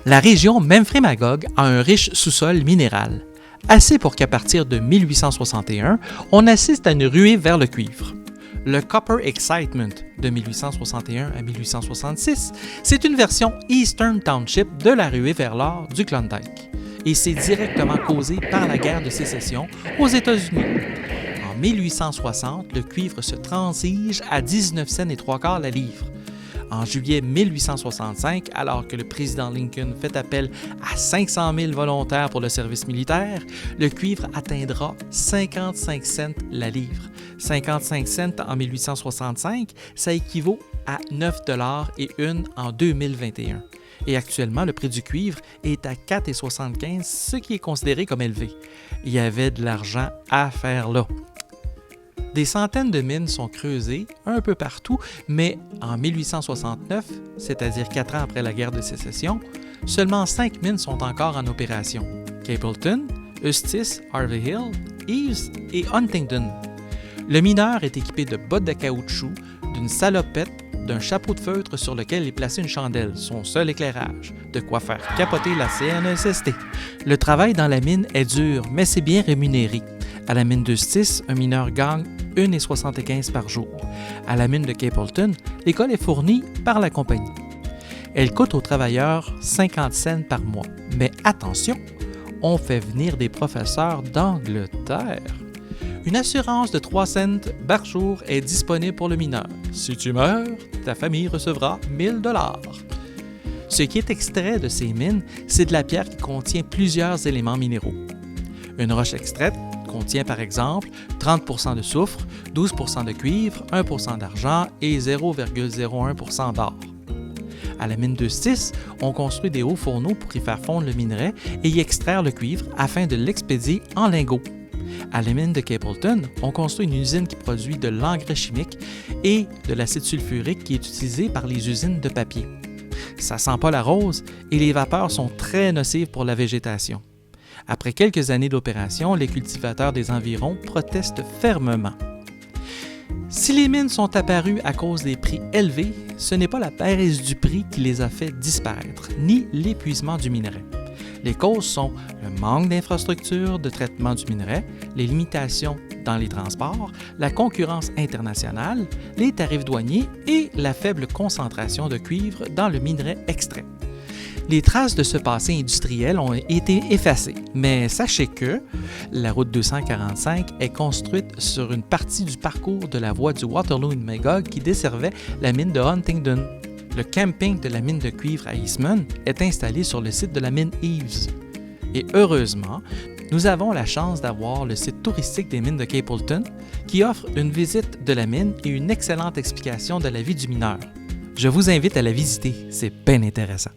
La région Memphremagog a un riche sous-sol minéral, assez pour qu'à partir de 1861, on assiste à une ruée vers le cuivre. Le Copper Excitement de 1861 à 1866, c'est une version Eastern Township de la ruée vers l'or du Klondike, et c'est directement causé par la guerre de sécession aux États-Unis. En 1860, le cuivre se transige à 19 cents et 3/4 la livre. En juillet 1865, alors que le président Lincoln fait appel à 500 000 volontaires pour le service militaire, le cuivre atteindra 55 cents la livre. 55 cents en 1865, ça équivaut à 9 $ et 1 en 2021. Et actuellement, le prix du cuivre est à 4,75 $, ce qui est considéré comme élevé. Il y avait de l'argent à faire là. Des centaines de mines sont creusées un peu partout, mais en 1869, c'est-à-dire 4 ans après la guerre de sécession, seulement 5 mines sont encore en opération. Capleton, Eustis, Harvey Hill, Eves et Huntingdon. Le mineur est équipé de bottes de caoutchouc, d'une salopette, d'un chapeau de feutre sur lequel est placée une chandelle, son seul éclairage, de quoi faire capoter la CNESST. Le travail dans la mine est dur, mais c'est bien rémunéré. À la mine d'Eustis, un mineur gagne 1,75 $ par jour. À la mine de Capleton, l'école est fournie par la compagnie. Elle coûte aux travailleurs 50 cents par mois. Mais attention, on fait venir des professeurs d'Angleterre. Une assurance de 3 cents par jour est disponible pour le mineur. Si tu meurs, ta famille recevra 1 000 $. Ce qui est extrait de ces mines, c'est de la pierre qui contient plusieurs éléments minéraux. Une roche extraite contient par exemple 30 % de soufre, 12 % de cuivre, 1 % d'argent et 0,01 % d'or. À la mine d'Eustis, on construit des hauts fourneaux pour y faire fondre le minerai et y extraire le cuivre afin de l'expédier en lingots. À la mine de Capleton, on construit une usine qui produit de l'engrais chimique et de l'acide sulfurique qui est utilisé par les usines de papier. Ça sent pas la rose et les vapeurs sont très nocives pour la végétation. Après quelques années d'opération, les cultivateurs des environs protestent fermement. Si les mines sont apparues à cause des prix élevés, ce n'est pas la baisse du prix qui les a fait disparaître, ni l'épuisement du minerai. Les causes sont le manque d'infrastructures de traitement du minerai, les limitations dans les transports, la concurrence internationale, les tarifs douaniers et la faible concentration de cuivre dans le minerai extrait. Les traces de ce passé industriel ont été effacées, mais sachez que la route 245 est construite sur une partie du parcours de la voie du Waterloo-Magog qui desservait la mine de Huntingdon. Le camping de la mine de cuivre à Eastman est installé sur le site de la mine Eves. Et heureusement, nous avons la chance d'avoir le site touristique des mines de Capleton qui offre une visite de la mine et une excellente explication de la vie du mineur. Je vous invite à la visiter, c'est bien intéressant.